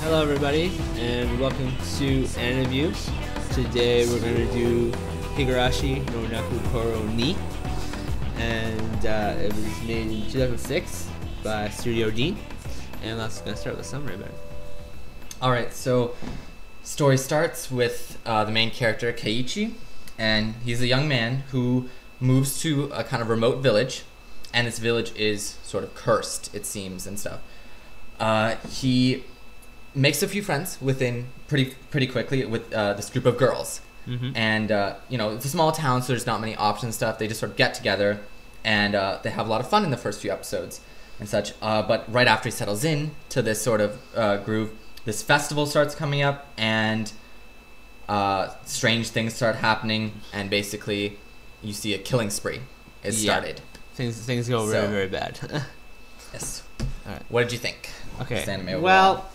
Hello everybody, and welcome to Aniview. Today we're going to do Higurashi no Naku Koro ni, and it was made in 2006 by Studio Dean. And let's start with the summary about it. Alright, so story starts with the main character, Keiichi, and he's a young man who moves to a kind of remote village, and this village is sort of cursed, it seems, and stuff. He makes a few friends within pretty quickly with this group of girls. And you know, it's a small town, so there's not many options and stuff. They just sort of get together, and they have a lot of fun in the first few episodes and such. But right after he settles in to this sort of groove, this festival starts coming up, and strange things start happening, and basically you see a killing spree is started. Things go very, very bad. Yes. All right. What did you think? Okay. This anime overall? Well,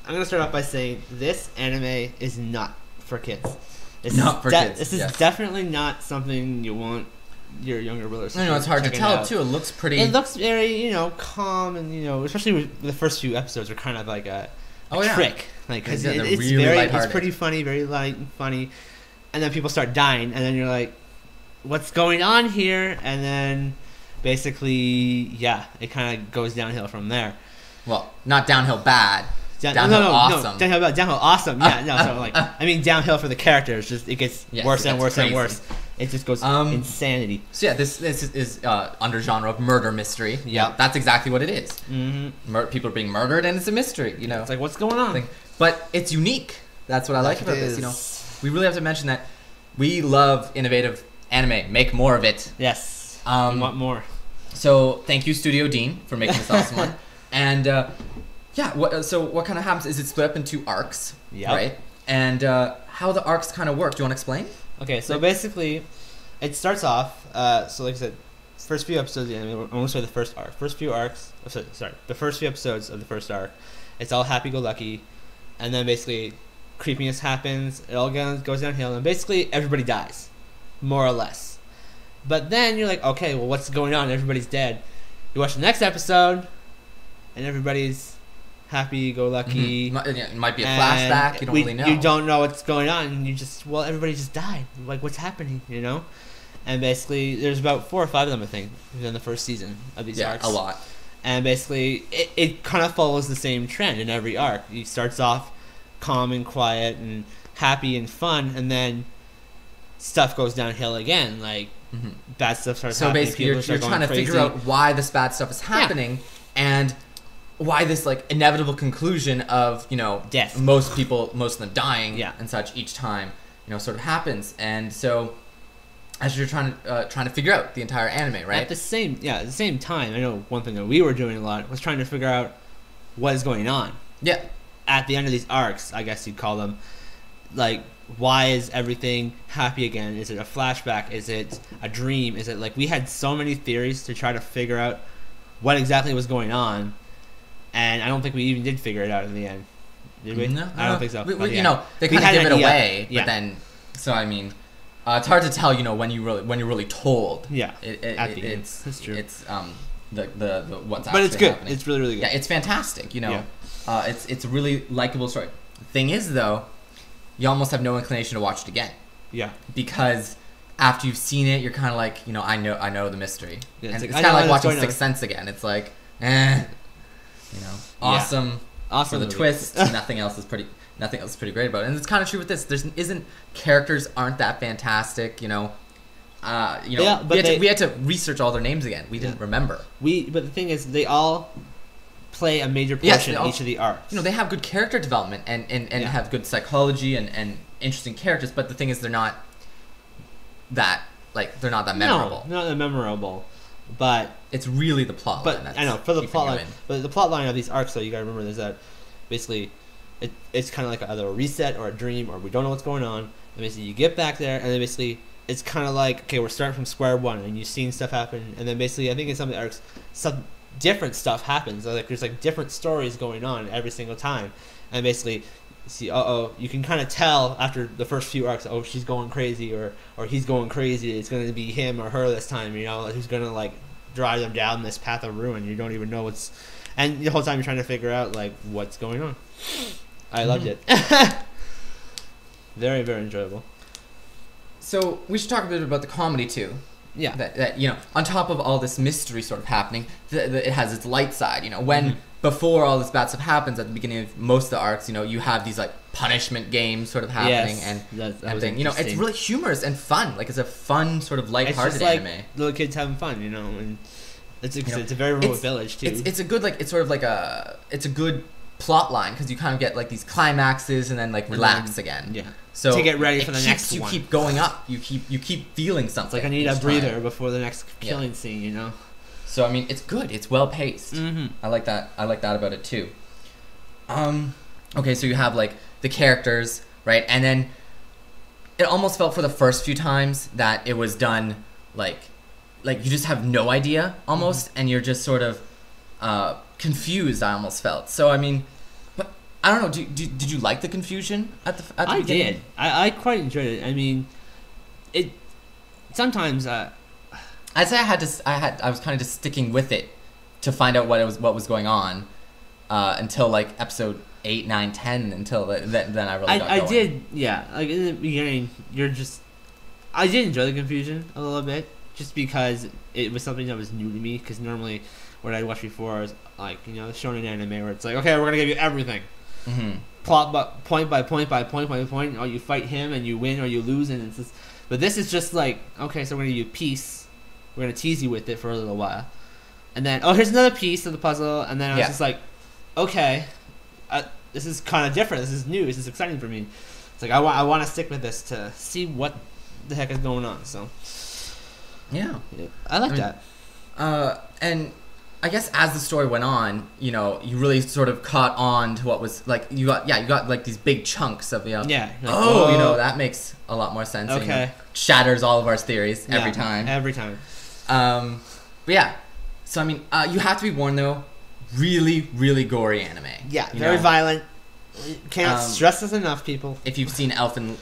I'm gonna start off by saying this anime is not for kids. This is definitely not something you want your younger brothers. I know it's hard to tell too. It looks pretty. It looks very, calm, and especially with the first few episodes are kind of like a trick, like because it's pretty funny, very light and funny, and then people start dying, and then you're like, what's going on here? And then basically, it kind of goes downhill from there. Well, not downhill bad. Downhill awesome. Downhill awesome. Yeah, no. So like, I mean, downhill for the characters. Just it gets worse and worse and worse. It just goes insanity. So yeah, this is under genre of murder mystery. Yeah, that's exactly what it is. People are being murdered, and it's a mystery. It's like, what's going on? But it's unique. That's what I like about this. We really have to mention that we love innovative anime. Make more of it. Yes. We want more. So thank you, Studio Dean, for making this awesome one. And so what kind of happens is it's split up into arcs, right? And how the arcs kind of work. Do you want to explain? Okay, so basically, it starts off. So like I said, first few episodes of the anime. I'm going to say the first arc. The first few episodes of the first arc. It's all happy-go-lucky, and then basically, creepiness happens. It all goes downhill, and basically everybody dies, more or less. But then you're like, okay, well, what's going on? Everybody's dead. You watch the next episode, and everybody's happy-go-lucky. It might be a flashback. You don't really know. You don't know what's going on. And you just, everybody just died. Like, what's happening, And basically, there's about 4 or 5 of them, I think, within the first season of these arcs. Yeah, a lot. And basically, it kind of follows the same trend in every arc. It starts off calm and quiet and happy and fun, and then stuff goes downhill again. Like, bad stuff starts happening. So basically, you're trying to figure out why this bad stuff is happening, and why this inevitable conclusion of death, most of them dying, and such each time sort of happens. And so as you're trying to figure out the entire anime, right? At the same time, I know one thing that we were doing a lot was trying to figure out what is going on. Yeah. At the end of these arcs, I guess you'd call them, like, why is everything happy again? Is it a flashback? Is it a dream? Is it we had so many theories to try to figure out what exactly was going on, and I don't think we even did figure it out in the end. Did we? No, I don't think so. They kind of give it away, but then, so I mean, it's hard to tell, when you're really told. Yeah. At the end. That's true. It's the what's actually But it's good. happening. It's really, really good. Yeah, it's fantastic. It's a really likable story. The thing is, though, you almost have no inclination to watch it again. Yeah. Because after you've seen it, you're kind of like, I know the mystery. Yeah, and it's kind of like watching Sixth Sense again. It's like, awesome for the twist. Nothing else is pretty great about it. And it's kind of true with this. Characters aren't that fantastic. We had to research all their names again. We didn't remember. But the thing is, they all play a major portion in each of the arcs. They have good character development and have good psychology and interesting characters. But the thing is, they're not that memorable. No, not that memorable. But it's really the plot line. I know for the plot line. But the plot line of these arcs, though, you gotta remember is that basically it's kind of like either a reset or a dream, or we don't know what's going on. And basically, you get back there, and then basically it's kind of like, okay, we're starting from square one, and you've seen stuff happen, and then basically I think in some of the arcs, some different stuff happens. So there's different stories going on every single time, and basically see, you can kind of tell after the first few arcs, she's going crazy, or he's going crazy. It's going to be him or her this time, who's going to drive them down this path of ruin. You don't even know what's, and the whole time you're trying to figure out like what's going on. I loved it. Very, very enjoyable. So we should talk a bit about the comedy too. Yeah. That you know, on top of all this mystery sort of happening, it has its light side. You know, when before all this bad stuff happens at the beginning of most of the arcs, you know, you have these like punishment games sort of happening, and everything. You know, it's really humorous and fun. Like it's a fun sort of lighthearted it's just like anime. Little kids having fun, you know, and it's You know, it's a very remote village too. It's a good it's sort of like it's a good plot line because you kind of get like these climaxes and then like relax again. Yeah. So to get ready for the next one. You keep going up. You keep feeling something. It's like I need a breather time. before the next killing scene, you know. So I mean, it's good. It's well paced. I like that. I like that about it too. Okay, so you have like the characters, right? And then it almost felt for the first few times that it was done like you just have no idea almost, and you're just sort of confused. I almost felt. So I mean, but I don't know. Did you like the confusion at the beginning? I did. I quite enjoyed it. I mean, it sometimes. I'd say I was kind of just sticking with it to find out what was going on until like episode 8, 9, 10 until then I really got going. I did, yeah. Like in the beginning, I did enjoy the confusion a little bit just because it was something that was new to me. Because normally, what I'd watched before was like, you know, shonen anime where it's like, okay, we're gonna give you everything, plot, but point by point by point by point. Or you fight him and you win or you lose, and it's just. But this is just like, okay, so we're gonna give you peace. We're gonna tease you with it for a little while, and then here's another piece of the puzzle, and then I was just like, okay, this is kind of different. This is new. This is exciting for me. It's like I want to stick with this to see what the heck is going on. So yeah, I like that. And I guess as the story went on, you know, you really sort of caught on to what was like you got like these big chunks of like, like, you know, that makes a lot more sense. Okay, you know, shatters all of our theories every time. Every time. But yeah, so I mean, you have to be warned though, really, really gory anime. Yeah, very violent. Can't stress this enough, people. If you've seen Elfen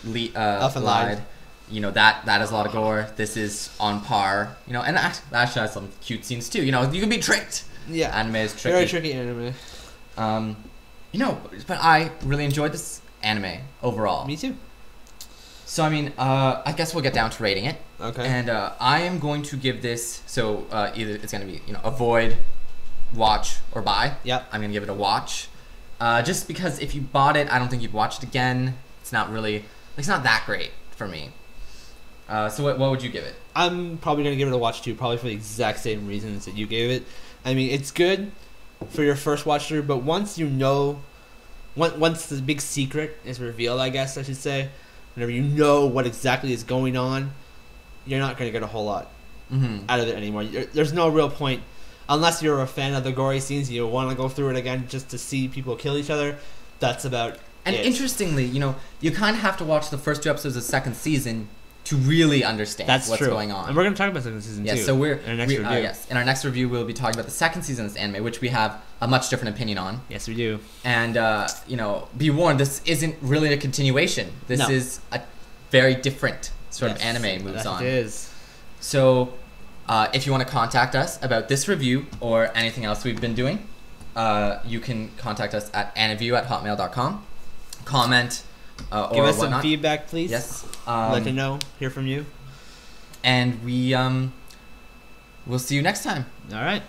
Lied, you know that has a lot of gore. This is on par, you know, and actually has some cute scenes too. You know, you can be tricked. Yeah, anime is tricky. Very tricky anime. You know, but I really enjoyed this anime overall. Me too. So I mean, I guess we'll get down to rating it. Okay. And I am going to give this. So either it's going to be, you know, avoid, watch, or buy. Yep. I'm going to give it a watch. Just because if you bought it, I don't think you'd watch it again. It's not that great for me. So what would you give it? I'm probably going to give it a watch too, probably for the exact same reasons that you gave it. I mean, it's good for your first watch through, but once you know, once the big secret is revealed, I guess I should say, whenever you know what exactly is going on, you're not going to get a whole lot out of it anymore. There's no real point, unless you're a fan of the gory scenes, you want to go through it again just to see people kill each other. That's about it. And interestingly, you know, you kind of have to watch the first 2 episodes of the second season to really understand what's going on. And we're going to talk about second season too. Yes, so in our next review. Yes, in our next review, we'll be talking about the second season of this anime, which we have a much different opinion on. Yes, we do. And, you know, be warned, this isn't really a continuation. This is a very different sort of anime moves on. It is. So, if you want to contact us about this review or anything else we've been doing, you can contact us at aniview@hotmail.com. Comment, give us whatnot. some feedback, please. Yes. Let us know. Hear from you. And we'll see you next time. All right.